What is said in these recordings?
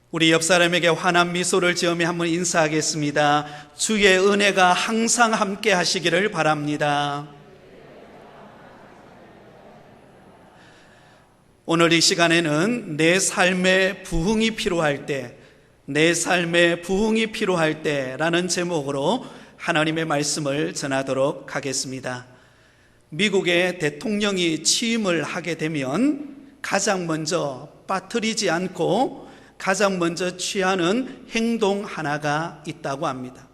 우리 옆 사람에게 환한 미소를 지으며 한번 인사하겠습니다. 주의 은혜가 항상 함께 하시기를 바랍니다. 오늘 이 시간에는 내 삶에 부흥이 필요할 때, 내 삶에 부흥이 필요할 때라는 제목으로 하나님의 말씀을 전하도록 하겠습니다. 미국의 대통령이 취임을 하게 되면 가장 먼저 빠뜨리지 않고 가장 먼저 취하는 행동 하나가 있다고 합니다.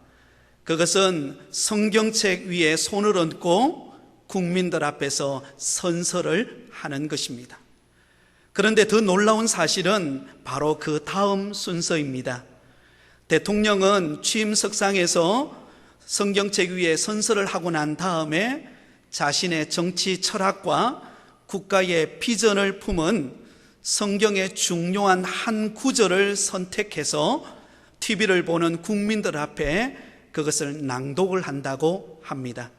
그것은 성경책 위에 손을 얹고 국민들 앞에서 선서를 하는 것입니다. 그런데 더 놀라운 사실은 바로 그 다음 순서입니다. 대통령은 취임석상에서 성경책 위에 선서를 하고 난 다음에 자신의 정치 철학과 국가의 비전을 품은 성경의 중요한 한 구절을 선택해서 TV를 보는 국민들 앞에 그것을 낭독을 한다고 합니다.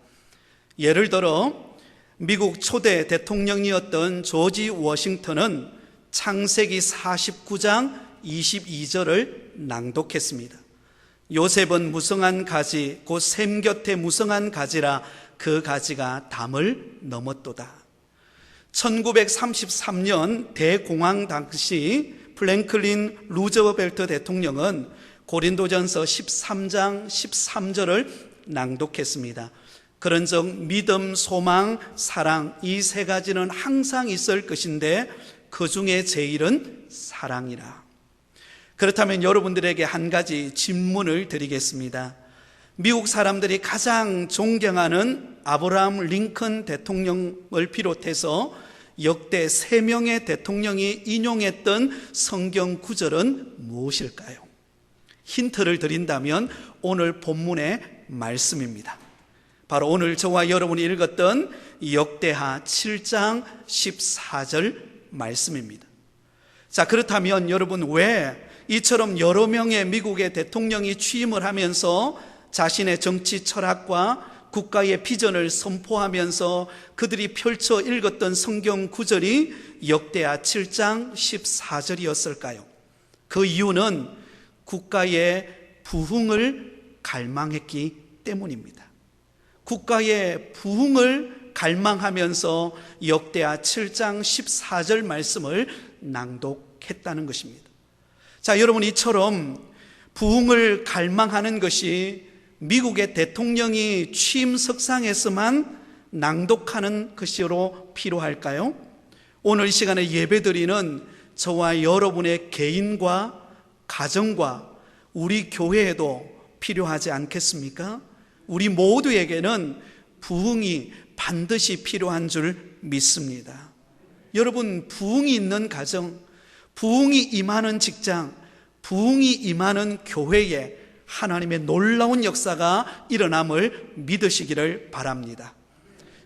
예를 들어 미국 초대 대통령이었던 조지 워싱턴은 창세기 49장 22절을 낭독했습니다. 요셉은 무성한 가지 곧 샘 곁에 무성한 가지라 그 가지가 담을 넘었도다. 1933년 대공황 당시 프랭클린 루즈벨트 대통령은 고린도전서 13장 13절을 낭독했습니다. 그런즉 믿음, 소망, 사랑 이 세 가지는 항상 있을 것인데 그 중에 제일은 사랑이라. 그렇다면 여러분들에게 한 가지 질문을 드리겠습니다. 미국 사람들이 가장 존경하는 아브라함 링컨 대통령을 비롯해서 역대 3명의 대통령이 인용했던 성경 구절은 무엇일까요? 힌트를 드린다면 오늘 본문의 말씀입니다. 바로 오늘 저와 여러분이 읽었던 역대하 7장 14절 말씀입니다. 자, 그렇다면 여러분, 왜 이처럼 여러 명의 미국의 대통령이 취임을 하면서 자신의 정치 철학과 국가의 비전을 선포하면서 그들이 펼쳐 읽었던 성경 구절이 역대하 7장 14절이었을까요? 그 이유는 국가의 부흥을 갈망했기 때문입니다. 국가의 부흥을 갈망하면서 역대하 7장 14절 말씀을 낭독했다는 것입니다. 자, 여러분, 이처럼 부흥을 갈망하는 것이 미국의 대통령이 취임석상에서만 낭독하는 것으로 필요할까요? 오늘 이 시간에 예배드리는 저와 여러분의 개인과 가정과 우리 교회에도 필요하지 않겠습니까? 우리 모두에게는 부흥이 반드시 필요한 줄 믿습니다. 여러분, 부흥이 있는 가정, 부흥이 임하는 직장, 부흥이 임하는 교회에 하나님의 놀라운 역사가 일어남을 믿으시기를 바랍니다.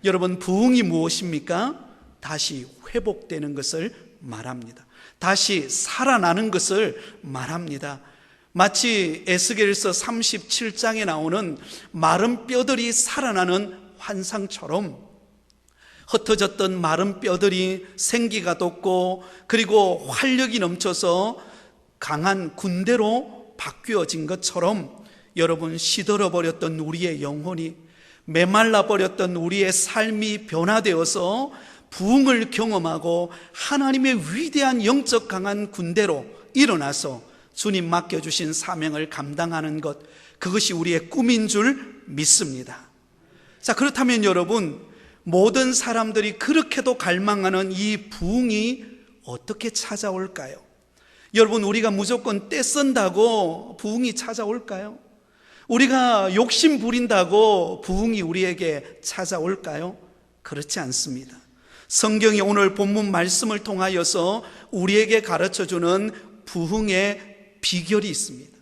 여러분, 부흥이 무엇입니까? 다시 회복되는 것을 말합니다. 다시 살아나는 것을 말합니다. 마치 에스겔서 37장에 나오는 마른 뼈들이 살아나는 환상처럼 흩어졌던 마른 뼈들이 생기가 돋고 그리고 활력이 넘쳐서 강한 군대로 바뀌어진 것처럼 여러분, 시들어버렸던 우리의 영혼이, 메말라버렸던 우리의 삶이 변화되어서 부흥을 경험하고 하나님의 위대한 영적 강한 군대로 일어나서 주님 맡겨주신 사명을 감당하는 것, 그것이 우리의 꿈인 줄 믿습니다. 자, 그렇다면 여러분, 모든 사람들이 그렇게도 갈망하는 이 부흥이 어떻게 찾아올까요? 여러분, 우리가 무조건 떼쓴다고 부흥이 찾아올까요? 우리가 욕심 부린다고 부흥이 우리에게 찾아올까요? 그렇지 않습니다. 성경이 오늘 본문 말씀을 통하여서 우리에게 가르쳐주는 부흥의 비결이 있습니다.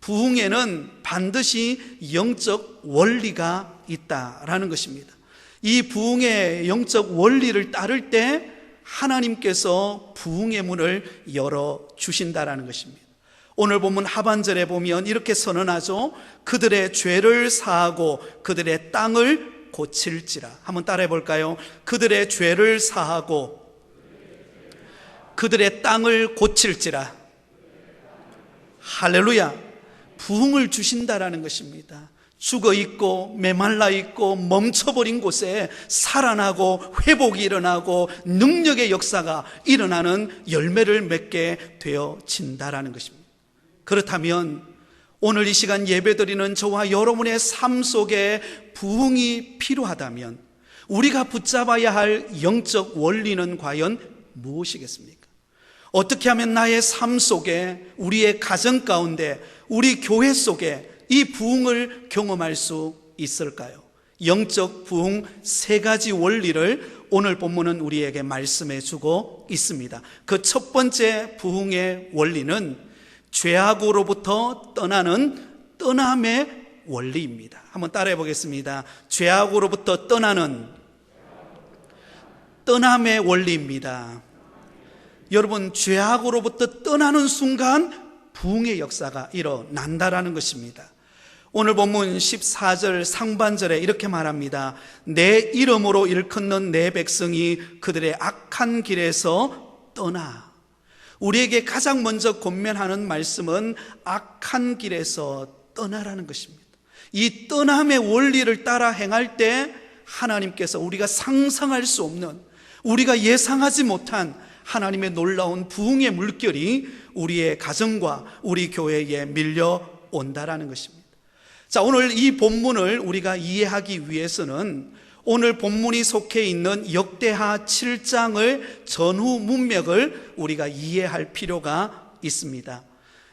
부흥에는 반드시 영적 원리가 있다라는 것입니다. 이 부흥의 영적 원리를 따를 때 하나님께서 부흥의 문을 열어주신다라는 것입니다. 오늘 본문 하반절에 보면 이렇게 선언하죠. 그들의 죄를 사하고 그들의 땅을 고칠지라. 한번 따라해 볼까요? 그들의 죄를 사하고 그들의 땅을 고칠지라. 할렐루야, 부흥을 주신다라는 것입니다. 죽어 있고 메말라 있고 멈춰버린 곳에 살아나고 회복이 일어나고 능력의 역사가 일어나는 열매를 맺게 되어진다라는 것입니다. 그렇다면 오늘 이 시간 예배드리는 저와 여러분의 삶 속에 부흥이 필요하다면 우리가 붙잡아야 할 영적 원리는 과연 무엇이겠습니까? 어떻게 하면 나의 삶 속에, 우리의 가정 가운데, 우리 교회 속에 이 부흥을 경험할 수 있을까요? 영적 부흥 3가지 원리를 오늘 본문은 우리에게 말씀해 주고 있습니다. 그 첫 번째 부흥의 원리는 죄악으로부터 떠나는 떠남의 원리입니다. 한번 따라해 보겠습니다. 죄악으로부터 떠나는 떠남의 원리입니다. 여러분, 죄악으로부터 떠나는 순간 부흥의 역사가 일어난다라는 것입니다. 오늘 본문 14절 상반절에 이렇게 말합니다. 내 이름으로 일컫는 내 백성이 그들의 악한 길에서 떠나. 우리에게 가장 먼저 권면하는 말씀은 악한 길에서 떠나라는 것입니다. 이 떠남의 원리를 따라 행할 때 하나님께서 우리가 상상할 수 없는, 우리가 예상하지 못한 하나님의 놀라운 부흥의 물결이 우리의 가정과 우리 교회에 밀려온다라는 것입니다. 자, 오늘 이 본문을 우리가 이해하기 위해서는 오늘 본문이 속해 있는 역대하 7장을 전후 문맥을 우리가 이해할 필요가 있습니다.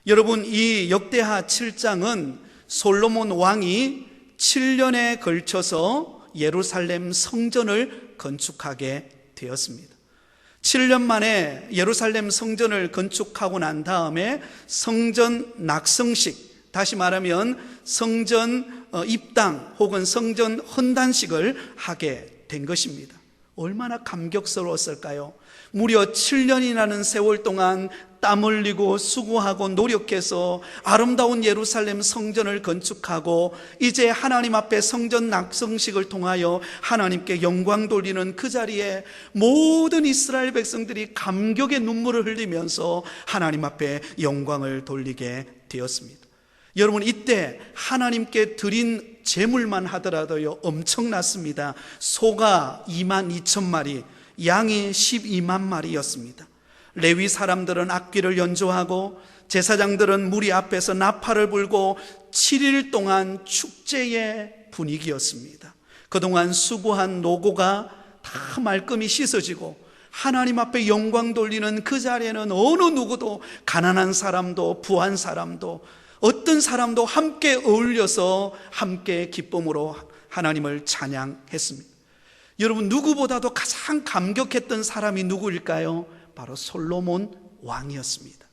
여러분, 이 역대하 7장은 솔로몬 왕이 7년에 걸쳐서 예루살렘 성전을 건축하게 되었습니다. 7년 만에 예루살렘 성전을 건축하고 난 다음에 성전 낙성식, 다시 말하면 성전 입당 혹은 성전 헌단식을 하게 된 것입니다. 얼마나 감격스러웠을까요? 무려 7년이라는 세월 동안 땀 흘리고 수고하고 노력해서 아름다운 예루살렘 성전을 건축하고 이제 하나님 앞에 성전 낙성식을 통하여 하나님께 영광 돌리는 그 자리에 모든 이스라엘 백성들이 감격의 눈물을 흘리면서 하나님 앞에 영광을 돌리게 되었습니다. 여러분, 이때 하나님께 드린 제물만 하더라도요 엄청났습니다. 소가 22,000마리, 양이 12만 마리였습니다. 레위 사람들은 악기를 연주하고 제사장들은 무리 앞에서 나팔을 불고 7일 동안 축제의 분위기였습니다. 그동안 수고한 노고가 다 말끔히 씻어지고 하나님 앞에 영광 돌리는 그 자리에는 어느 누구도, 가난한 사람도 부한 사람도 어떤 사람도 함께 어울려서 함께 기쁨으로 하나님을 찬양했습니다. 여러분, 누구보다도 가장 감격했던 사람이 누구일까요? 바로 솔로몬 왕이었습니다.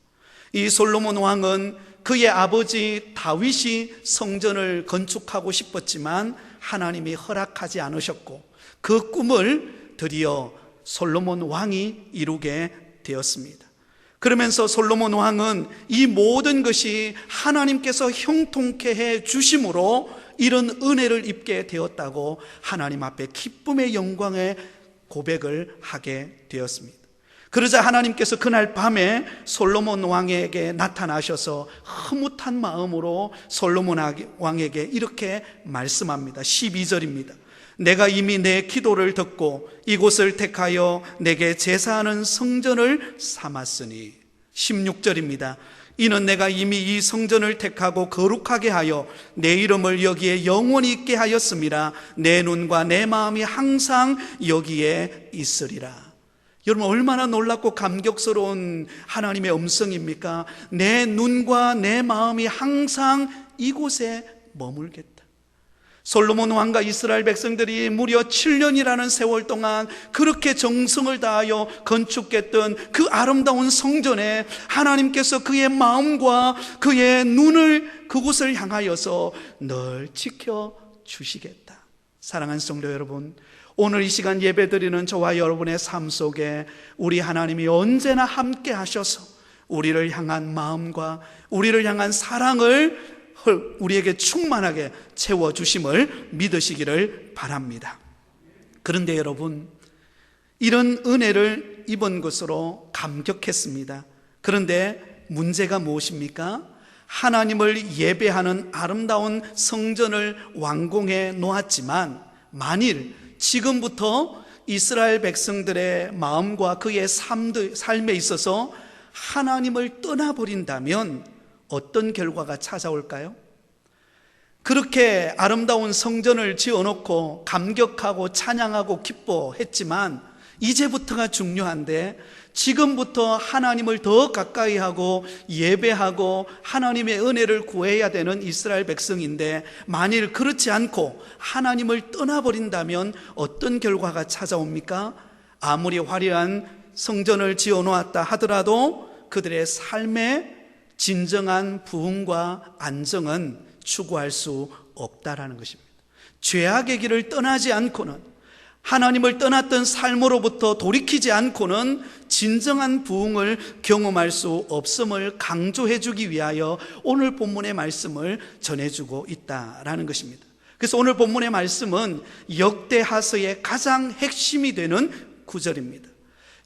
이 솔로몬 왕은 그의 아버지 다윗이 성전을 건축하고 싶었지만 하나님이 허락하지 않으셨고 그 꿈을 드디어 솔로몬 왕이 이루게 되었습니다. 그러면서 솔로몬 왕은 이 모든 것이 하나님께서 형통케 해 주심으로 이런 은혜를 입게 되었다고 하나님 앞에 기쁨의 영광의 고백을 하게 되었습니다. 그러자 하나님께서 그날 밤에 솔로몬 왕에게 나타나셔서 흐뭇한 마음으로 솔로몬 왕에게 이렇게 말씀합니다. 12절입니다. 내가 이미 내 기도를 듣고 이곳을 택하여 내게 제사하는 성전을 삼았으니. 16절입니다. 이는 내가 이미 이 성전을 택하고 거룩하게 하여 내 이름을 여기에 영원히 있게 하였음이라. 내 눈과 내 마음이 항상 여기에 있으리라. 여러분, 얼마나 놀랍고 감격스러운 하나님의 음성입니까? 내 눈과 내 마음이 항상 이곳에 머물겠다. 솔로몬 왕과 이스라엘 백성들이 무려 7년이라는 세월 동안 그렇게 정성을 다하여 건축했던 그 아름다운 성전에 하나님께서 그의 마음과 그의 눈을 그곳을 향하여서 늘 지켜주시겠다. 사랑하는 성도 여러분, 오늘 이 시간 예배드리는 저와 여러분의 삶 속에 우리 하나님이 언제나 함께 하셔서 우리를 향한 마음과 우리를 향한 사랑을 우리에게 충만하게 채워주심을 믿으시기를 바랍니다. 그런데 여러분, 이런 은혜를 입은 것으로 감격했습니다. 그런데 문제가 무엇입니까? 하나님을 예배하는 아름다운 성전을 완공해 놓았지만, 만일 지금부터 이스라엘 백성들의 마음과 그의 삶에 있어서 하나님을 떠나버린다면 어떤 결과가 찾아올까요? 그렇게 아름다운 성전을 지어놓고 감격하고 찬양하고 기뻐했지만 이제부터가 중요한데, 지금부터 하나님을 더 가까이 하고 예배하고 하나님의 은혜를 구해야 되는 이스라엘 백성인데, 만일 그렇지 않고 하나님을 떠나버린다면 어떤 결과가 찾아옵니까? 아무리 화려한 성전을 지어놓았다 하더라도 그들의 삶에 진정한 부흥과 안정은 추구할 수 없다라는 것입니다. 죄악의 길을 떠나지 않고는, 하나님을 떠났던 삶으로부터 돌이키지 않고는 진정한 부흥을 경험할 수 없음을 강조해 주기 위하여 오늘 본문의 말씀을 전해주고 있다라는 것입니다. 그래서 오늘 본문의 말씀은 역대하서의 가장 핵심이 되는 구절입니다.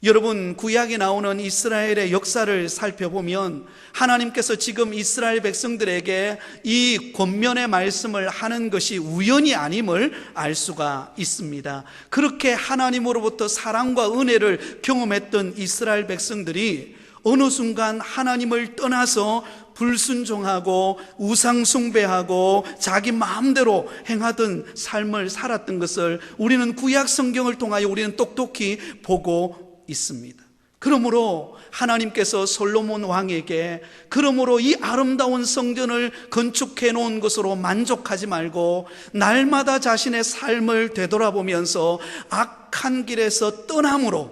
여러분, 구약에 나오는 이스라엘의 역사를 살펴보면 하나님께서 지금 이스라엘 백성들에게 이 권면의 말씀을 하는 것이 우연이 아님을 알 수가 있습니다. 그렇게 하나님으로부터 사랑과 은혜를 경험했던 이스라엘 백성들이 어느 순간 하나님을 떠나서 불순종하고 우상 숭배하고 자기 마음대로 행하던 삶을 살았던 것을 우리는 구약 성경을 통하여 우리는 똑똑히 보고 있습니다. 그러므로 하나님께서 솔로몬 왕에게, 그러므로 이 아름다운 성전을 건축해 놓은 것으로 만족하지 말고 날마다 자신의 삶을 되돌아보면서 악한 길에서 떠남으로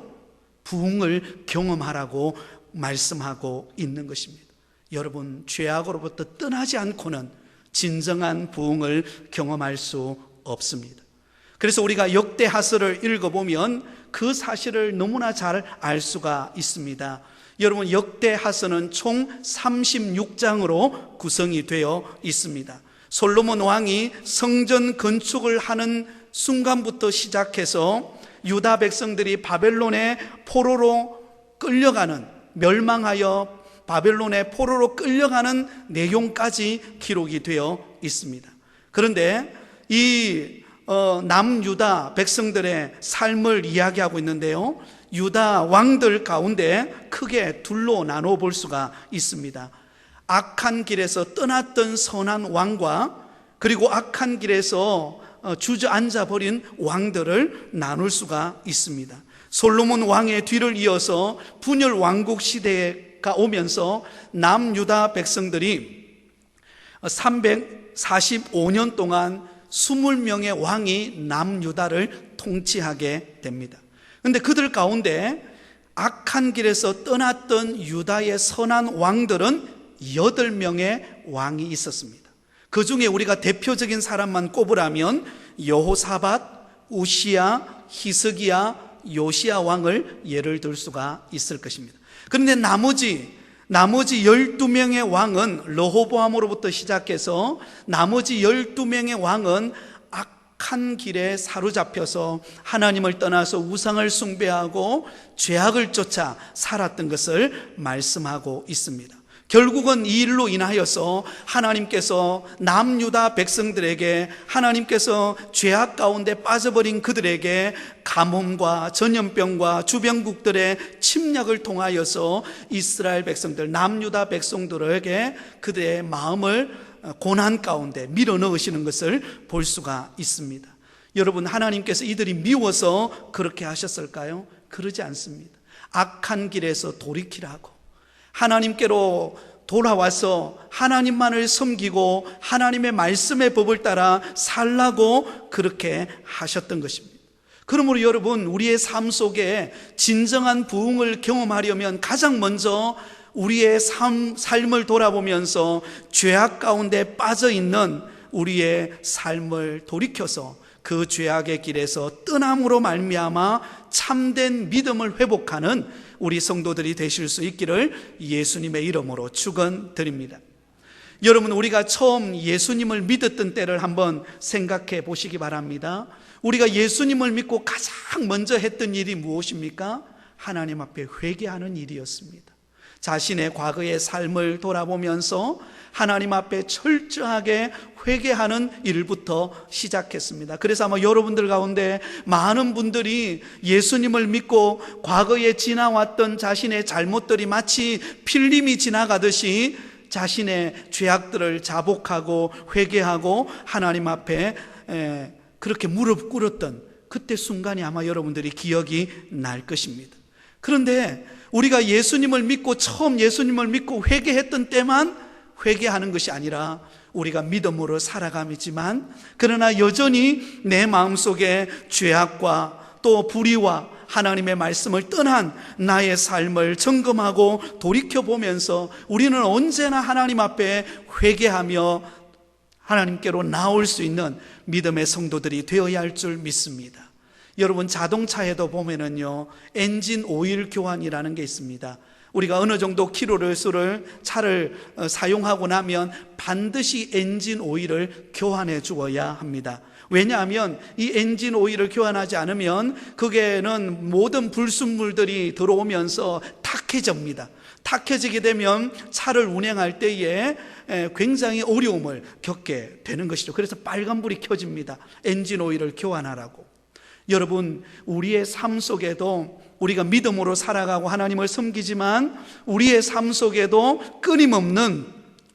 부흥을 경험하라고 말씀하고 있는 것입니다. 여러분, 죄악으로부터 떠나지 않고는 진정한 부흥을 경험할 수 없습니다. 그래서 우리가 역대하서를 읽어보면 그 사실을 너무나 잘 알 수가 있습니다. 여러분, 역대하서는 총 36장으로 구성이 되어 있습니다. 솔로몬 왕이 성전 건축을 하는 순간부터 시작해서 유다 백성들이 바벨론의 포로로 끌려가는, 멸망하여 바벨론의 포로로 끌려가는 내용까지 기록이 되어 있습니다. 그런데 이 남유다 백성들의 삶을 이야기하고 있는데요, 유다 왕들 가운데 크게 둘로 나눠 볼 수가 있습니다. 악한 길에서 떠났던 선한 왕과, 그리고 악한 길에서 주저앉아 버린 왕들을 나눌 수가 있습니다. 솔로몬 왕의 뒤를 이어서 분열 왕국 시대가 오면서 남유다 백성들이 345년 동안 20명의 왕이 남유다를 통치하게 됩니다. 그런데 그들 가운데 악한 길에서 떠났던 유다의 선한 왕들은 8명의 왕이 있었습니다. 그 중에 우리가 대표적인 사람만 꼽으라면 여호사밧, 우시야, 히스기야, 요시야 왕을 예를 들 수가 있을 것입니다. 그런데 나머지 12명의 왕은, 르호보암으로부터 시작해서 나머지 12명의 왕은 악한 길에 사로잡혀서 하나님을 떠나서 우상을 숭배하고 죄악을 쫓아 살았던 것을 말씀하고 있습니다. 결국은 이 일로 인하여서 하나님께서 남유다 백성들에게, 하나님께서 죄악 가운데 빠져버린 그들에게 가뭄과 전염병과 주변국들의 침략을 통하여서 이스라엘 백성들, 남유다 백성들에게 그들의 마음을 고난 가운데 밀어넣으시는 것을 볼 수가 있습니다. 여러분, 하나님께서 이들이 미워서 그렇게 하셨을까요? 그러지 않습니다. 악한 길에서 돌이키라고, 하나님께로 돌아와서 하나님만을 섬기고 하나님의 말씀의 법을 따라 살라고 그렇게 하셨던 것입니다. 그러므로 여러분, 우리의 삶 속에 진정한 부흥을 경험하려면 가장 먼저 우리의 삶을 돌아보면서 죄악 가운데 빠져있는 우리의 삶을 돌이켜서 그 죄악의 길에서 떠남으로 말미암아 참된 믿음을 회복하는 우리 성도들이 되실 수 있기를 예수님의 이름으로 축원드립니다. 여러분, 우리가 처음 예수님을 믿었던 때를 한번 생각해 보시기 바랍니다. 우리가 예수님을 믿고 가장 먼저 했던 일이 무엇입니까? 하나님 앞에 회개하는 일이었습니다. 자신의 과거의 삶을 돌아보면서 하나님 앞에 철저하게 회개하는 일부터 시작했습니다. 그래서 아마 여러분들 가운데 많은 분들이 예수님을 믿고 과거에 지나왔던 자신의 잘못들이 마치 필름이 지나가듯이 자신의 죄악들을 자복하고 회개하고 하나님 앞에 그렇게 무릎 꿇었던 그때 순간이 아마 여러분들이 기억이 날 것입니다. 그런데 우리가 예수님을 믿고 처음 예수님을 믿고 회개했던 때만 회개하는 것이 아니라 우리가 믿음으로 살아감이지만 그러나 여전히 내 마음속에 죄악과 또 불의와 하나님의 말씀을 떠난 나의 삶을 점검하고 돌이켜보면서 우리는 언제나 하나님 앞에 회개하며 하나님께로 나올 수 있는 믿음의 성도들이 되어야 할 줄 믿습니다. 여러분, 자동차에도 보면은요, 엔진 오일 교환이라는 게 있습니다. 우리가 어느 정도 킬로수를 차를 사용하고 나면 반드시 엔진 오일을 교환해 주어야 합니다. 왜냐하면 이 엔진 오일을 교환하지 않으면 거기에는 모든 불순물들이 들어오면서 탁해집니다. 탁해지게 되면 차를 운행할 때에 굉장히 어려움을 겪게 되는 것이죠. 그래서 빨간불이 켜집니다. 엔진 오일을 교환하라고. 여러분, 우리의 삶 속에도 우리가 믿음으로 살아가고 하나님을 섬기지만 우리의 삶 속에도 끊임없는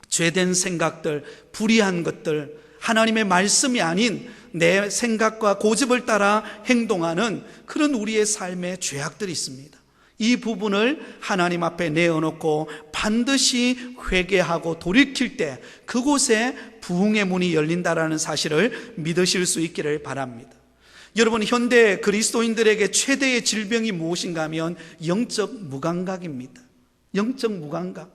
죄된 생각들, 불의한 것들, 하나님의 말씀이 아닌 내 생각과 고집을 따라 행동하는 그런 우리의 삶의 죄악들이 있습니다. 이 부분을 하나님 앞에 내어놓고 반드시 회개하고 돌이킬 때 그곳에 부흥의 문이 열린다라는 사실을 믿으실 수 있기를 바랍니다. 여러분, 현대 그리스도인들에게 최대의 질병이 무엇인가 하면 영적 무감각입니다. 영적 무감각.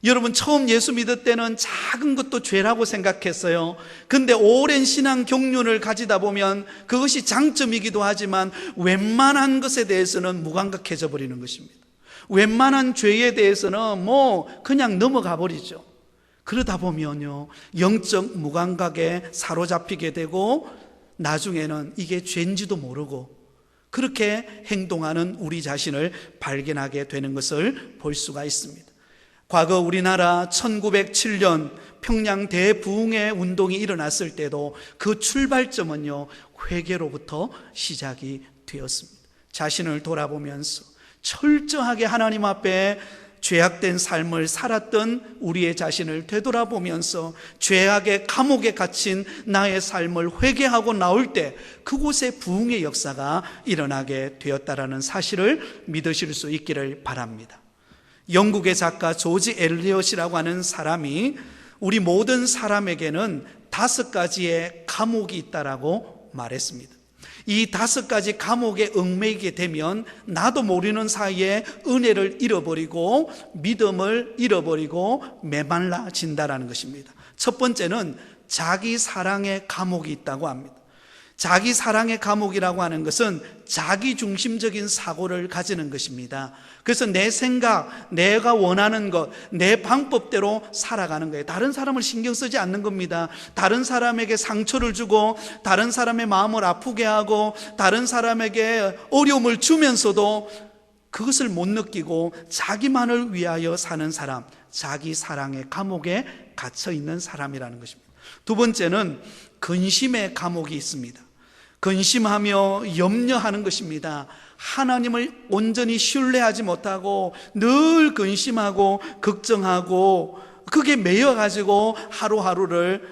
여러분, 처음 예수 믿을 때는 작은 것도 죄라고 생각했어요. 근데 오랜 신앙 경륜을 가지다 보면 그것이 장점이기도 하지만 웬만한 것에 대해서는 무감각해져 버리는 것입니다. 웬만한 죄에 대해서는 그냥 넘어가 버리죠. 그러다 보면요, 영적 무감각에 사로잡히게 되고 나중에는 이게 죄인지도 모르고 그렇게 행동하는 우리 자신을 발견하게 되는 것을 볼 수가 있습니다. 과거 우리나라 1907년 평양 대부흥의 운동이 일어났을 때도 그 출발점은요, 회개로부터 시작이 되었습니다. 자신을 돌아보면서 철저하게 하나님 앞에 죄악된 삶을 살았던 우리의 자신을 되돌아보면서 죄악의 감옥에 갇힌 나의 삶을 회개하고 나올 때 그곳에 부흥의 역사가 일어나게 되었다라는 사실을 믿으실 수 있기를 바랍니다. 영국의 작가 조지 엘리엇이라고 하는 사람이 우리 모든 사람에게는 5가지의 감옥이 있다라고 말했습니다. 이 5가지 감옥에 얽매이게 되면 나도 모르는 사이에 은혜를 잃어버리고 믿음을 잃어버리고 메말라진다라는 것입니다. 첫 번째는 자기 사랑의 감옥이 있다고 합니다. 자기 사랑의 감옥이라고 하는 것은 자기 중심적인 사고를 가지는 것입니다. 그래서 내 생각, 내가 원하는 것, 내 방법대로 살아가는 거예요. 다른 사람을 신경 쓰지 않는 겁니다. 다른 사람에게 상처를 주고 다른 사람의 마음을 아프게 하고 다른 사람에게 어려움을 주면서도 그것을 못 느끼고 자기만을 위하여 사는 사람, 자기 사랑의 감옥에 갇혀 있는 사람이라는 것입니다. 두 번째는 근심의 감옥이 있습니다. 근심하며 염려하는 것입니다. 하나님을 온전히 신뢰하지 못하고 늘 근심하고 걱정하고 그게 매여가지고 하루하루를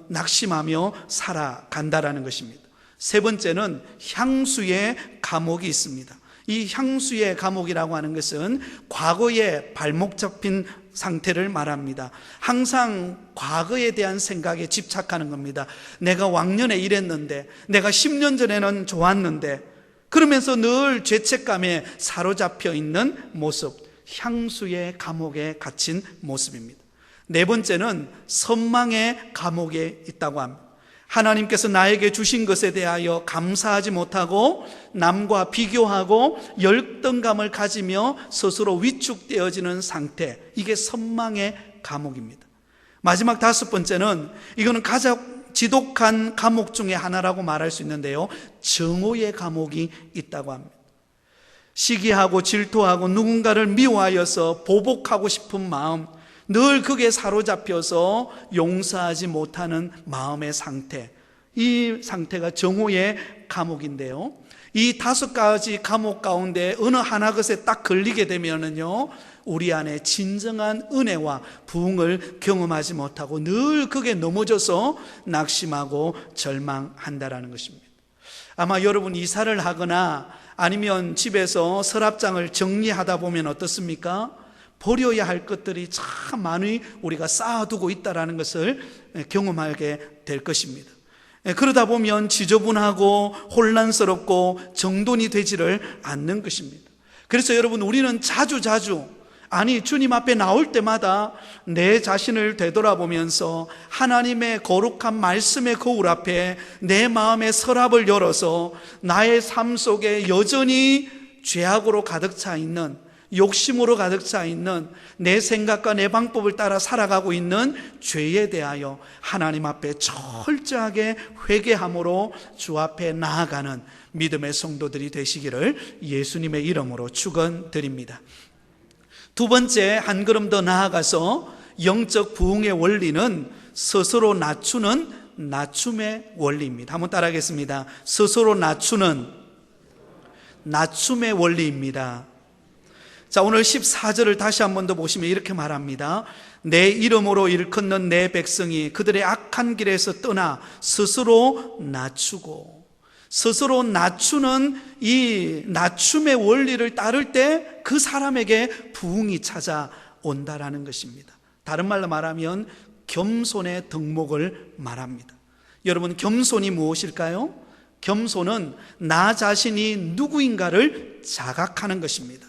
낙심하며 살아간다라는 것입니다. 세 번째는 향수의 감옥이 있습니다. 이 향수의 감옥이라고 하는 것은 과거에 발목 잡힌 상태를 말합니다. 항상 과거에 대한 생각에 집착하는 겁니다. 내가 왕년에 이랬는데, 내가 10년 전에는 좋았는데, 그러면서 늘 죄책감에 사로잡혀 있는 모습, 향수의 감옥에 갇힌 모습입니다. 네 번째는 선망의 감옥에 있다고 합니다. 하나님께서 나에게 주신 것에 대하여 감사하지 못하고 남과 비교하고 열등감을 가지며 스스로 위축되어지는 상태, 이게 선망의 감옥입니다. 마지막 5번째는 이거는 가장 지독한 감옥 중에 하나라고 말할 수 있는데요, 정오의 감옥이 있다고 합니다. 시기하고 질투하고 누군가를 미워하여서 보복하고 싶은 마음, 늘 그게 사로잡혀서 용서하지 못하는 마음의 상태, 이 상태가 정오의 감옥인데요, 이 5가지 감옥 가운데 어느 하나 것에 딱 걸리게 되면은요, 우리 안에 진정한 은혜와 부흥을 경험하지 못하고 늘 그게 넘어져서 낙심하고 절망한다라는 것입니다. 아마 여러분 이사를 하거나 아니면 집에서 서랍장을 정리하다 보면 어떻습니까? 버려야 할 것들이 참 많이 우리가 쌓아두고 있다는 것을 경험하게 될 것입니다. 그러다 보면 지저분하고 혼란스럽고 정돈이 되지를 않는 것입니다. 그래서 여러분, 우리는 자주 주님 앞에 나올 때마다 내 자신을 되돌아보면서 하나님의 거룩한 말씀의 거울 앞에 내 마음의 서랍을 열어서 나의 삶 속에 여전히 죄악으로 가득 차 있는, 욕심으로 가득 차 있는, 내 생각과 내 방법을 따라 살아가고 있는 죄에 대하여 하나님 앞에 철저하게 회개함으로 주 앞에 나아가는 믿음의 성도들이 되시기를 예수님의 이름으로 축원드립니다. 두 번째, 한 걸음 더 나아가서 영적 부흥의 원리는 스스로 낮추는 낮춤의 원리입니다. 한번 따라하겠습니다. 스스로 낮추는 낮춤의 원리입니다. 자, 오늘 14절을 다시 한 번 더 보시면 이렇게 말합니다. 내 이름으로 일컫는 내 백성이 그들의 악한 길에서 떠나 스스로 낮추고, 스스로 낮추는 이 낮춤의 원리를 따를 때 그 사람에게 부흥이 찾아온다라는 것입니다. 다른 말로 말하면 겸손의 덕목을 말합니다. 여러분, 겸손이 무엇일까요? 겸손은 나 자신이 누구인가를 자각하는 것입니다.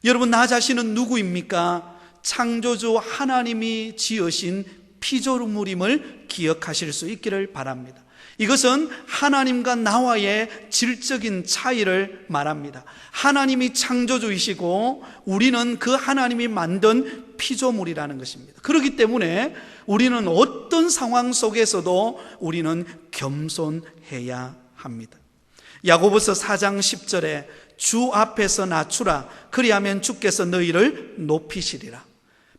여러분, 나 자신은 누구입니까? 창조주 하나님이 지으신 피조물임을 기억하실 수 있기를 바랍니다. 이것은 하나님과 나와의 질적인 차이를 말합니다. 하나님이 창조주이시고 우리는 그 하나님이 만든 피조물이라는 것입니다. 그렇기 때문에 우리는 어떤 상황 속에서도 우리는 겸손해야 합니다. 야고보서 4장 10절에 주 앞에서 낮추라, 그리하면 주께서 너희를 높이시리라.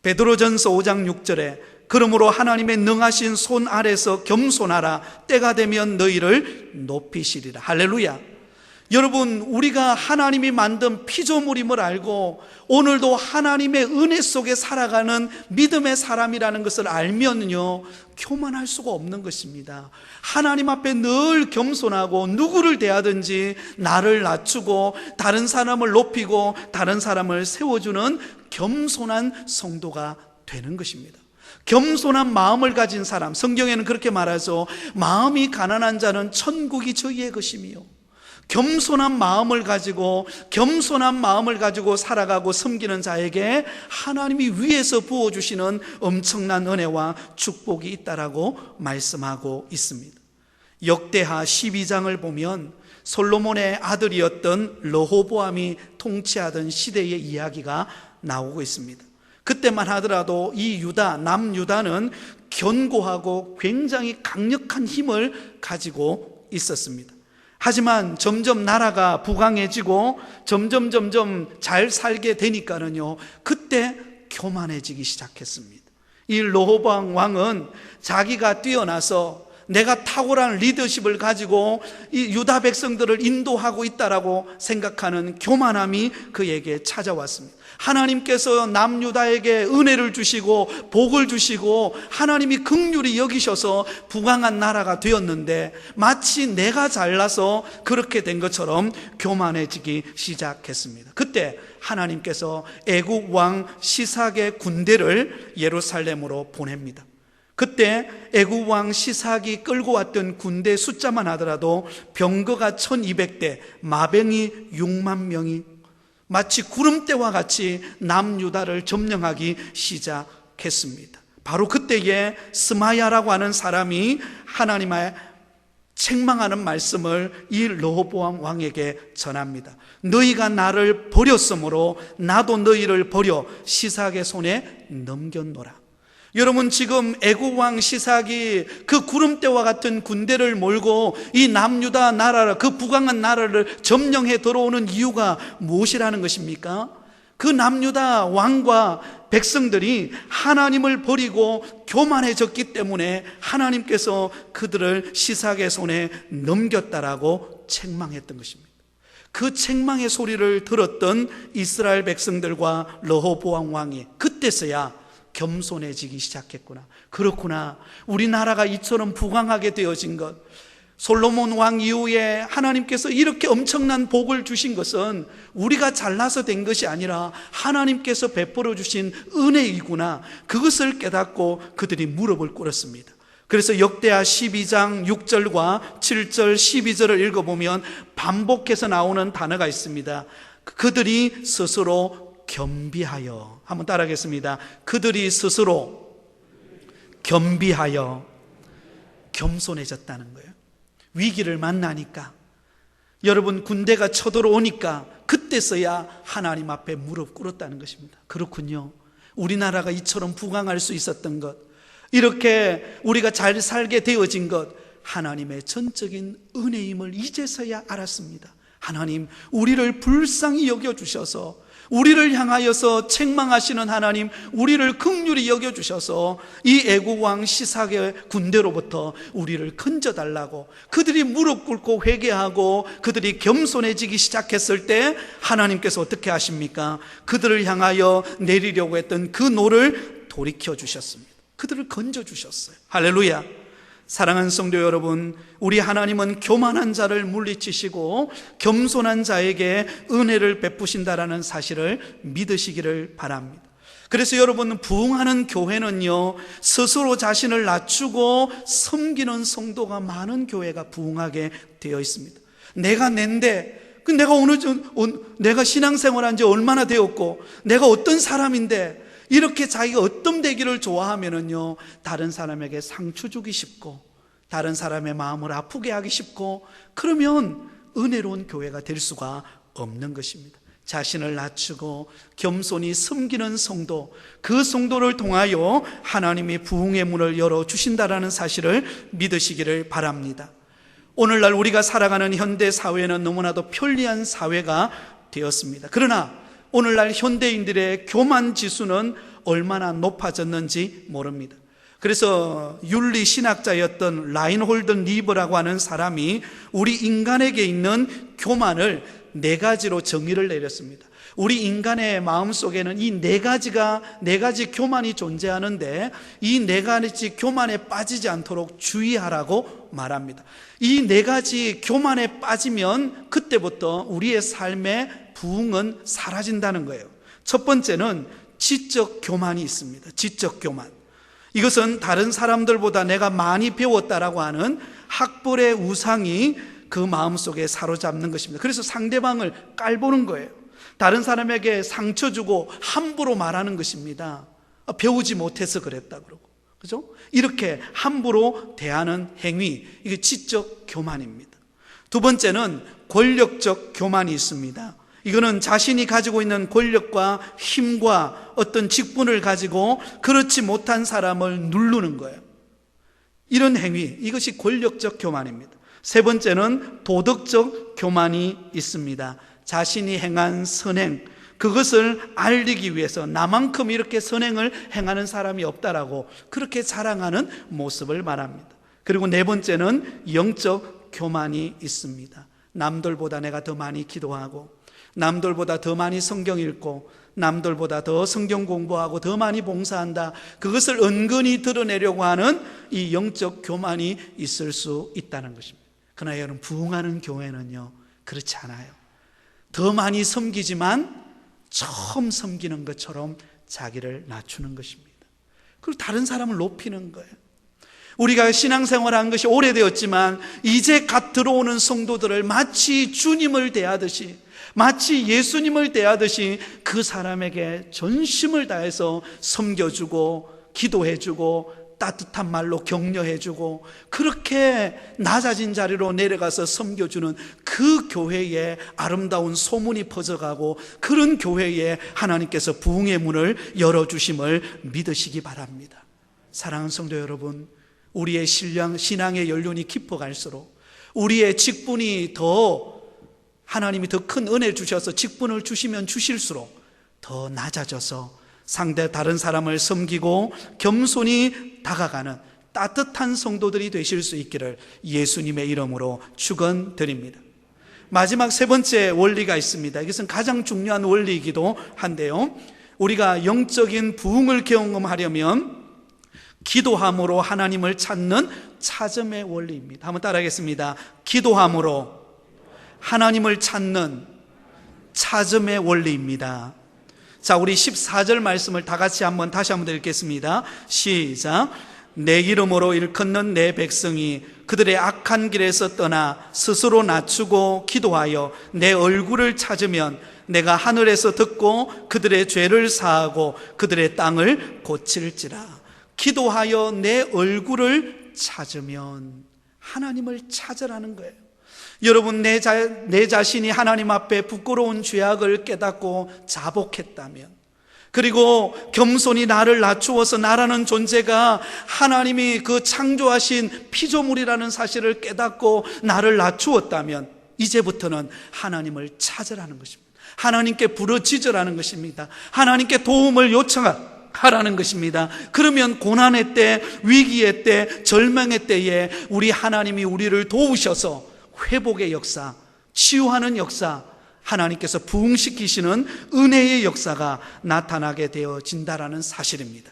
베드로전서 5장 6절에 그러므로 하나님의 능하신 손 아래서 겸손하라, 때가 되면 너희를 높이시리라. 할렐루야. 여러분, 우리가 하나님이 만든 피조물임을 알고 오늘도 하나님의 은혜 속에 살아가는 믿음의 사람이라는 것을 알면요, 교만할 수가 없는 것입니다. 하나님 앞에 늘 겸손하고 누구를 대하든지 나를 낮추고 다른 사람을 높이고 다른 사람을 세워주는 겸손한 성도가 되는 것입니다. 겸손한 마음을 가진 사람, 성경에는 그렇게 말하죠. 마음이 가난한 자는 천국이 저희의 것이며, 겸손한 마음을 가지고 살아가고 섬기는 자에게 하나님이 위에서 부어주시는 엄청난 은혜와 축복이 있다라고 말씀하고 있습니다. 역대하 12장을 보면 솔로몬의 아들이었던 르호보암이 통치하던 시대의 이야기가 나오고 있습니다. 그때만 하더라도 이 남유다는 견고하고 굉장히 강력한 힘을 가지고 있었습니다. 하지만 점점 나라가 부강해지고 점점 잘 살게 되니까는요, 그때 교만해지기 시작했습니다. 이 르호보암 왕은 자기가 뛰어나서 내가 탁월한 리더십을 가지고 이 유다 백성들을 인도하고 있다라고 생각하는 교만함이 그에게 찾아왔습니다. 하나님께서 남유다에게 은혜를 주시고 복을 주시고 하나님이 긍휼히 여기셔서 부강한 나라가 되었는데 마치 내가 잘나서 그렇게 된 것처럼 교만해지기 시작했습니다. 그때 하나님께서 애국 왕 시삭의 군대를 예루살렘으로 보냅니다. 그때 애국 왕 시삭이 끌고 왔던 군대 숫자만 하더라도 병거가 1200대, 마병이 6만 명이 마치 구름대와 같이 남유다를 점령하기 시작했습니다. 바로 그때에 스마야라고 하는 사람이 하나님의 책망하는 말씀을 이 르호보암 왕에게 전합니다. 너희가 나를 버렸으므로 나도 너희를 버려 시삭의 손에 넘겼노라. 여러분, 지금 애국 왕 시삭이 그 구름대와 같은 군대를 몰고 이 남유다 나라를, 그 부강한 나라를 점령해 들어오는 이유가 무엇이라는 것입니까? 그 남유다 왕과 백성들이 하나님을 버리고 교만해졌기 때문에 하나님께서 그들을 시삭의 손에 넘겼다라고 책망했던 것입니다. 그 책망의 소리를 들었던 이스라엘 백성들과 르호보암 왕이 그때서야 겸손해지기 시작했구나. 그렇구나. 우리나라가 이처럼 부강하게 되어진 것, 솔로몬 왕 이후에 하나님께서 이렇게 엄청난 복을 주신 것은 우리가 잘나서 된 것이 아니라 하나님께서 베풀어 주신 은혜이구나. 그것을 깨닫고 그들이 무릎을 꿇었습니다. 그래서 역대하 12장 6절과 7절 12절을 읽어보면 반복해서 나오는 단어가 있습니다. 그들이 스스로 겸비하여, 한번 따라하겠습니다. 그들이 스스로 겸비하여 겸손해졌다는 거예요. 위기를 만나니까, 여러분, 군대가 쳐들어오니까 그때서야 하나님 앞에 무릎 꿇었다는 것입니다. 그렇군요. 우리나라가 이처럼 부강할 수 있었던 것, 이렇게 우리가 잘 살게 되어진 것, 하나님의 전적인 은혜임을 이제서야 알았습니다. 하나님, 우리를 불쌍히 여겨주셔서, 우리를 향하여서 책망하시는 하나님, 우리를 긍휼히 여겨주셔서 이 애국왕 시삭의 군대로부터 우리를 건져달라고, 그들이 무릎 꿇고 회개하고 그들이 겸손해지기 시작했을 때 하나님께서 어떻게 하십니까? 그들을 향하여 내리려고 했던 그 노를 돌이켜 주셨습니다. 그들을 건져주셨어요. 할렐루야. 사랑하는 성도 여러분, 우리 하나님은 교만한 자를 물리치시고 겸손한 자에게 은혜를 베푸신다라는 사실을 믿으시기를 바랍니다. 그래서 여러분, 부흥하는 교회는요, 스스로 자신을 낮추고 섬기는 성도가 많은 교회가 부흥하게 되어 있습니다. 내가 낸데, 내가 신앙생활한 지 얼마나 되었고, 내가 어떤 사람인데, 이렇게 자기가 어떤 되기를 좋아하면은요, 다른 사람에게 상처 주기 쉽고, 다른 사람의 마음을 아프게 하기 쉽고, 그러면 은혜로운 교회가 될 수가 없는 것입니다. 자신을 낮추고 겸손히 섬기는 성도, 그 성도를 통하여 하나님이 부흥의 문을 열어주신다라는 사실을 믿으시기를 바랍니다. 오늘날 우리가 살아가는 현대 사회는 너무나도 편리한 사회가 되었습니다. 그러나 오늘날 현대인들의 교만 지수는 얼마나 높아졌는지 모릅니다. 그래서 윤리 신학자였던 라인홀든 리버라고 하는 사람이 우리 인간에게 있는 교만을 4가지로 정의를 내렸습니다. 우리 인간의 마음속에는 이 4가지 교만이 존재하는데, 이 4가지 교만에 빠지지 않도록 주의하라고 말합니다. 이 4가지 교만에 빠지면 그때부터 우리의 삶의 부흥은 사라진다는 거예요. 첫 번째는 지적 교만이 있습니다. 지적 교만. 이것은 다른 사람들보다 내가 많이 배웠다라고 하는 학벌의 우상이 그 마음속에 사로잡는 것입니다. 그래서 상대방을 깔보는 거예요. 다른 사람에게 상처 주고 함부로 말하는 것입니다. 배우지 못해서 그랬다 그러고, 그죠? 이렇게 함부로 대하는 행위, 이게 지적 교만입니다. 두 번째는 권력적 교만이 있습니다. 이거는 자신이 가지고 있는 권력과 힘과 어떤 직분을 가지고 그렇지 못한 사람을 누르는 거예요. 이런 행위, 이것이 권력적 교만입니다. 세 번째는 도덕적 교만이 있습니다. 자신이 행한 선행, 그것을 알리기 위해서 나만큼 이렇게 선행을 행하는 사람이 없다라고 그렇게 자랑하는 모습을 말합니다. 그리고 네 번째는 영적 교만이 있습니다. 남들보다 내가 더 많이 기도하고, 남들보다 더 많이 성경 읽고, 남들보다 더 성경 공부하고 더 많이 봉사한다, 그것을 은근히 드러내려고 하는 이 영적 교만이 있을 수 있다는 것입니다. 그러나 여러분, 부흥하는 교회는요 그렇지 않아요. 더 많이 섬기지만 처음 섬기는 것처럼 자기를 낮추는 것입니다. 그리고 다른 사람을 높이는 거예요. 우리가 신앙생활한 것이 오래되었지만 이제 갓 들어오는 성도들을 마치 주님을 대하듯이, 마치 예수님을 대하듯이 그 사람에게 전심을 다해서 섬겨주고 기도해주고 따뜻한 말로 격려해주고, 그렇게 낮아진 자리로 내려가서 섬겨주는 그 교회에 아름다운 소문이 퍼져가고, 그런 교회에 하나님께서 부흥의 문을 열어주심을 믿으시기 바랍니다. 사랑하는 성도 여러분, 우리의 신앙의 연륜이 깊어갈수록 우리의 직분이 하나님이 더 큰 은혜를 주셔서 직분을 주시면 주실수록 더 낮아져서 다른 사람을 섬기고 겸손히 다가가는 따뜻한 성도들이 되실 수 있기를 예수님의 이름으로 축원드립니다. 마지막 세 번째 원리가 있습니다. 이것은 가장 중요한 원리이기도 한데요, 우리가 영적인 부흥을 경험하려면 기도함으로 하나님을 찾는 찾음의 원리입니다. 한번 따라하겠습니다. 기도함으로 하나님을 찾는 찾음의 원리입니다. 자, 우리 14절 말씀을 다 같이 다시 한번 읽겠습니다. 시작. 내 이름으로 일컫는 내 백성이 그들의 악한 길에서 떠나 스스로 낮추고 기도하여 내 얼굴을 찾으면 내가 하늘에서 듣고 그들의 죄를 사하고 그들의 땅을 고칠지라. 기도하여 내 얼굴을 찾으면, 하나님을 찾으라는 거예요. 여러분, 내 자신이 하나님 앞에 부끄러운 죄악을 깨닫고 자복했다면, 그리고 겸손히 나를 낮추어서 나라는 존재가 하나님이 그 창조하신 피조물이라는 사실을 깨닫고 나를 낮추었다면, 이제부터는 하나님을 찾으라는 것입니다. 하나님께 부르짖으라는 것입니다. 하나님께 도움을 요청하라는 것입니다. 그러면 고난의 때, 위기의 때, 절망의 때에 우리 하나님이 우리를 도우셔서 회복의 역사, 치유하는 역사, 하나님께서 부흥시키시는 은혜의 역사가 나타나게 되어진다라는 사실입니다.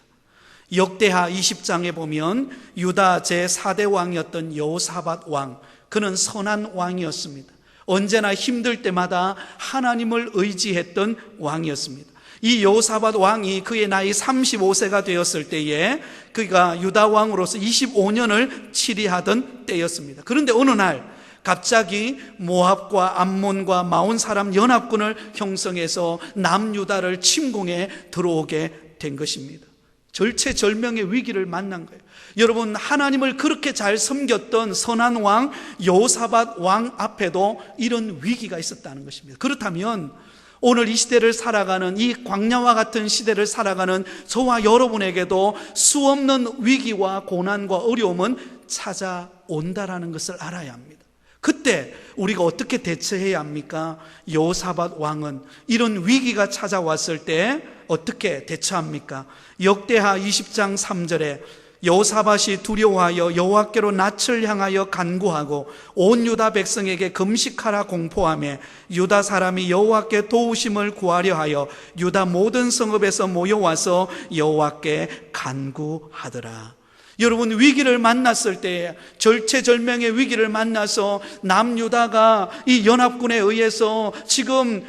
역대하 20장에 보면 유다 제4대 왕이었던 여호사밧 왕, 그는 선한 왕이었습니다. 언제나 힘들 때마다 하나님을 의지했던 왕이었습니다. 이 여호사밧 왕이 그의 나이 35세가 되었을 때에 그가 유다 왕으로서 25년을 치리하던 때였습니다. 그런데 어느 날 갑자기 모압과 암몬과 마온 사람 연합군을 형성해서 남유다를 침공해 들어오게 된 것입니다. 절체절명의 위기를 만난 거예요. 여러분, 하나님을 그렇게 잘 섬겼던 선한 왕 여호사밧 왕 앞에도 이런 위기가 있었다는 것입니다. 그렇다면 오늘 이 시대를 살아가는, 이 광야와 같은 시대를 살아가는 저와 여러분에게도 수없는 위기와 고난과 어려움은 찾아온다라는 것을 알아야 합니다. 그때 우리가 어떻게 대처해야 합니까? 여호사밧 왕은 이런 위기가 찾아왔을 때 어떻게 대처합니까? 역대하 20장 3절에 여호사밧이 두려워하여 여호와께로 낯을 향하여 간구하고 온 유다 백성에게 금식하라 공포하며 유다 사람이 여호와께 도우심을 구하려 하여 유다 모든 성읍에서 모여와서 여호와께 간구하더라. 여러분, 위기를 만났을 때, 절체절명의 위기를 만나서 남유다가 이 연합군에 의해서 지금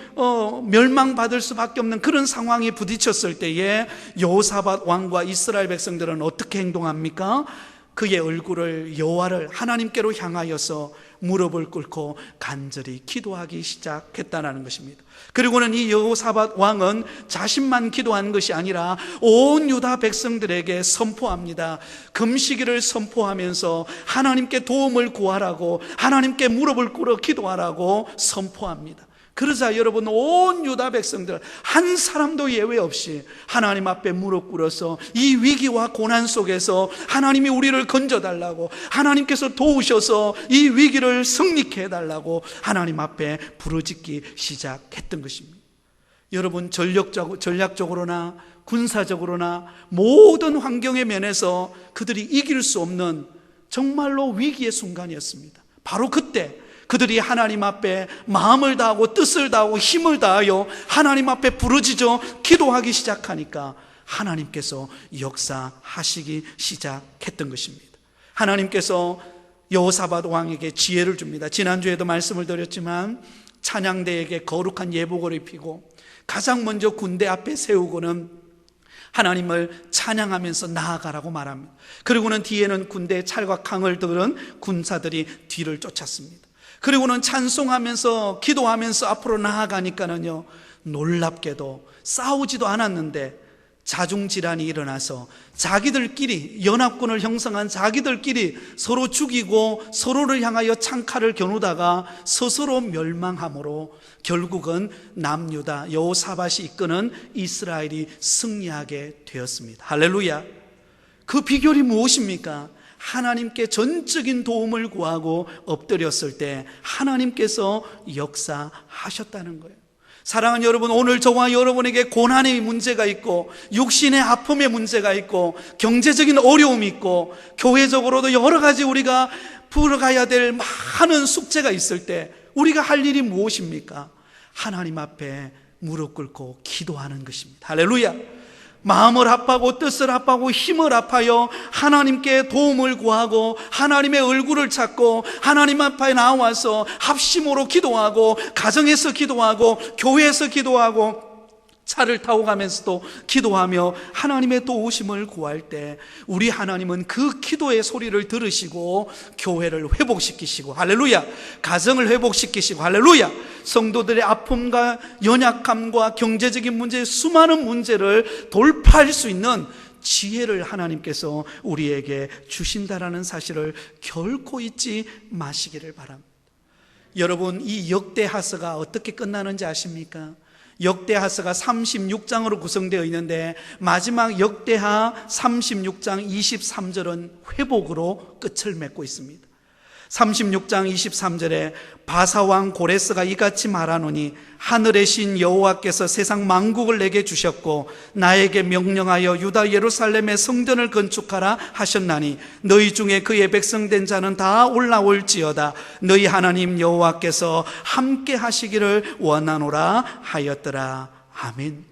멸망받을 수밖에 없는 그런 상황에 부딪혔을 때에 여호사밧 왕과 이스라엘 백성들은 어떻게 행동합니까? 그의 얼굴을 여호와를 하나님께로 향하여서 무릎을 꿇고 간절히 기도하기 시작했다는 것입니다. 그리고는 이 여호사밧 왕은 자신만 기도한 것이 아니라 온 유다 백성들에게 선포합니다. 금식일을 선포하면서 하나님께 도움을 구하라고, 하나님께 무릎을 꿇어 기도하라고 선포합니다. 그러자 여러분, 온 유다 백성들 한 사람도 예외 없이 하나님 앞에 무릎 꿇어서 이 위기와 고난 속에서 하나님이 우리를 건져달라고, 하나님께서 도우셔서 이 위기를 승리케 해달라고 하나님 앞에 부르짖기 시작했던 것입니다. 여러분, 전략적으로나 군사적으로나 모든 환경의 면에서 그들이 이길 수 없는 정말로 위기의 순간이었습니다. 바로 그때 그들이 하나님 앞에 마음을 다하고 뜻을 다하고 힘을 다하여 하나님 앞에 부르짖어 기도하기 시작하니까 하나님께서 역사하시기 시작했던 것입니다. 하나님께서 여호사밧 왕에게 지혜를 줍니다. 지난주에도 말씀을 드렸지만 찬양대에게 거룩한 예복을 입히고 가장 먼저 군대 앞에 세우고는 하나님을 찬양하면서 나아가라고 말합니다. 그리고는 뒤에는 군대의 찰과 강을 들은 군사들이 뒤를 쫓았습니다. 그리고는 찬송하면서 기도하면서 앞으로 나아가니까는요, 놀랍게도 싸우지도 않았는데 자중질환이 일어나서 자기들끼리, 연합군을 형성한 자기들끼리 서로 죽이고 서로를 향하여 창칼을 겨누다가 스스로 멸망함으로 결국은 남유다 여호사밧이 이끄는 이스라엘이 승리하게 되었습니다. 할렐루야. 그 비결이 무엇입니까? 하나님께 전적인 도움을 구하고 엎드렸을 때 하나님께서 역사하셨다는 거예요. 사랑하는 여러분, 오늘 저와 여러분에게 고난의 문제가 있고 육신의 아픔의 문제가 있고 경제적인 어려움이 있고 교회적으로도 여러 가지 우리가 풀어가야 될 많은 숙제가 있을 때 우리가 할 일이 무엇입니까? 하나님 앞에 무릎 꿇고 기도하는 것입니다. 할렐루야. 마음을 합하고 뜻을 합하고 힘을 합하여 하나님께 도움을 구하고 하나님의 얼굴을 찾고 하나님 앞에 나와서 합심으로 기도하고 가정에서 기도하고 교회에서 기도하고 차를 타고 가면서도 기도하며 하나님의 도우심을 구할 때 우리 하나님은 그 기도의 소리를 들으시고 교회를 회복시키시고 할렐루야, 가정을 회복시키시고 할렐루야, 성도들의 아픔과 연약함과 경제적인 문제, 수많은 문제를 돌파할 수 있는 지혜를 하나님께서 우리에게 주신다라는 사실을 결코 잊지 마시기를 바랍니다. 여러분, 이 역대하서가 어떻게 끝나는지 아십니까? 역대하서가 36장으로 구성되어 있는데 마지막 역대하 36장 23절은 회복으로 끝을 맺고 있습니다. 36장 23절에 바사왕 고레스가 이같이 말하노니 하늘의 신 여호와께서 세상 만국을 내게 주셨고 나에게 명령하여 유다 예루살렘의 성전을 건축하라 하셨나니 너희 중에 그의 백성된 자는 다 올라올지어다. 너희 하나님 여호와께서 함께 하시기를 원하노라 하였더라. 아멘.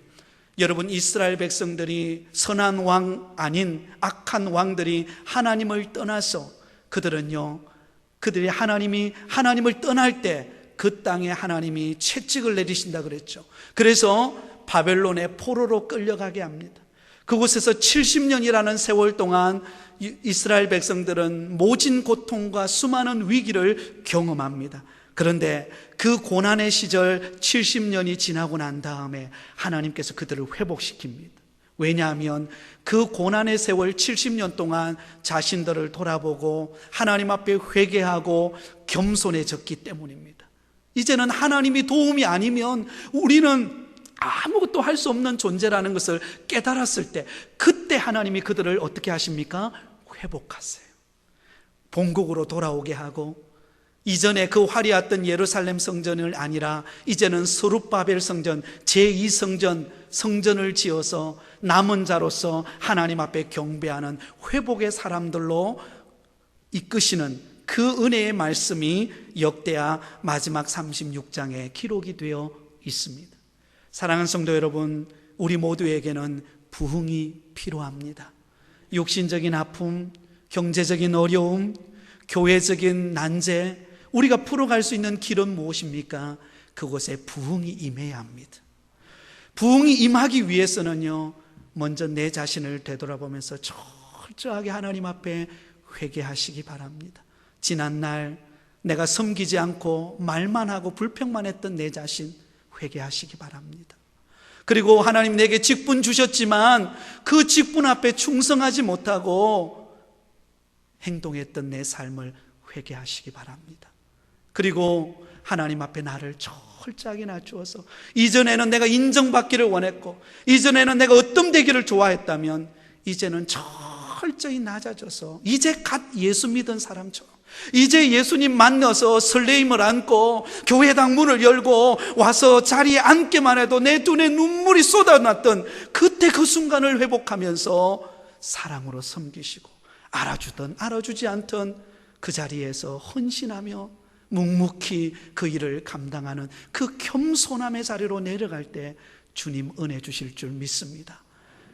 여러분, 이스라엘 백성들이 선한 왕 아닌 악한 왕들이 하나님을 떠나서 그들이 하나님을 떠날 때 그 땅에 하나님이 채찍을 내리신다 그랬죠. 그래서 바벨론의 포로로 끌려가게 합니다. 그곳에서 70년이라는 세월 동안 이스라엘 백성들은 모진 고통과 수많은 위기를 경험합니다. 그런데 그 고난의 시절 70년이 지나고 난 다음에 하나님께서 그들을 회복시킵니다. 왜냐하면 그 고난의 세월 70년 동안 자신들을 돌아보고 하나님 앞에 회개하고 겸손해졌기 때문입니다. 이제는 하나님이 도움이 아니면 우리는 아무것도 할 수 없는 존재라는 것을 깨달았을 때 그때 하나님이 그들을 어떻게 하십니까? 회복하세요. 본국으로 돌아오게 하고 이전에 그 화려했던 예루살렘 성전을 아니라 이제는 스룹바벨 성전, 성전을 지어서 남은 자로서 하나님 앞에 경배하는 회복의 사람들로 이끄시는 그 은혜의 말씀이 역대하 마지막 36장에 기록이 되어 있습니다. 사랑하는 성도 여러분, 우리 모두에게는 부흥이 필요합니다. 육신적인 아픔, 경제적인 어려움, 교회적인 난제, 우리가 풀어갈 수 있는 길은 무엇입니까? 그곳에 부흥이 임해야 합니다. 부흥이 임하기 위해서는요, 먼저 내 자신을 되돌아보면서 철저하게 하나님 앞에 회개하시기 바랍니다. 지난날 내가 섬기지 않고 말만 하고 불평만 했던 내 자신 회개하시기 바랍니다. 그리고 하나님 내게 직분 주셨지만 그 직분 앞에 충성하지 못하고 행동했던 내 삶을 회개하시기 바랍니다. 그리고 하나님 앞에 나를 철저하게 낮추어서 이전에는 내가 인정받기를 원했고 이전에는 내가 어뜸되기를 좋아했다면 이제는 철저히 낮아져서 이제 갓 예수 믿은 사람처럼 이제 예수님 만나서 설레임을 안고 교회당 문을 열고 와서 자리에 앉기만 해도 내 눈에 눈물이 쏟아났던 그때 그 순간을 회복하면서 사랑으로 섬기시고 알아주든 알아주지 않든 그 자리에서 헌신하며 묵묵히 그 일을 감당하는 그 겸손함의 자리로 내려갈 때 주님 은혜 주실 줄 믿습니다.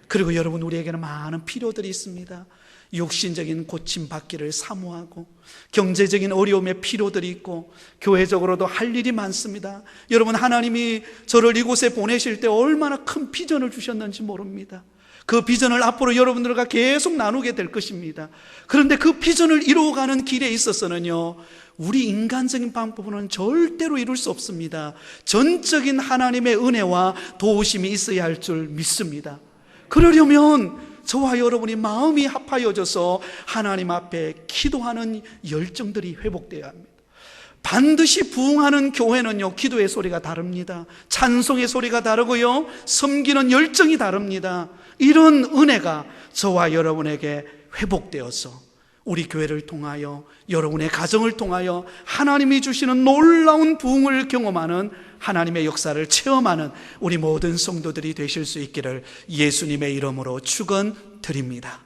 그리고 여러분, 우리에게는 많은 필요들이 있습니다. 육신적인 고침 받기를 사모하고 경제적인 어려움의 필요들이 있고 교회적으로도 할 일이 많습니다. 여러분, 하나님이 저를 이곳에 보내실 때 얼마나 큰 비전을 주셨는지 모릅니다. 그 비전을 앞으로 여러분들과 계속 나누게 될 것입니다. 그런데 그 비전을 이루어가는 길에 있어서는요, 우리 인간적인 방법으로는 절대로 이룰 수 없습니다. 전적인 하나님의 은혜와 도우심이 있어야 할 줄 믿습니다. 그러려면 저와 여러분이 마음이 합하여져서 하나님 앞에 기도하는 열정들이 회복되어야 합니다. 반드시 부흥하는 교회는요, 기도의 소리가 다릅니다. 찬송의 소리가 다르고요, 섬기는 열정이 다릅니다. 이런 은혜가 저와 여러분에게 회복되어서 우리 교회를 통하여 여러분의 가정을 통하여 하나님이 주시는 놀라운 부흥을 경험하는 하나님의 역사를 체험하는 우리 모든 성도들이 되실 수 있기를 예수님의 이름으로 축원드립니다.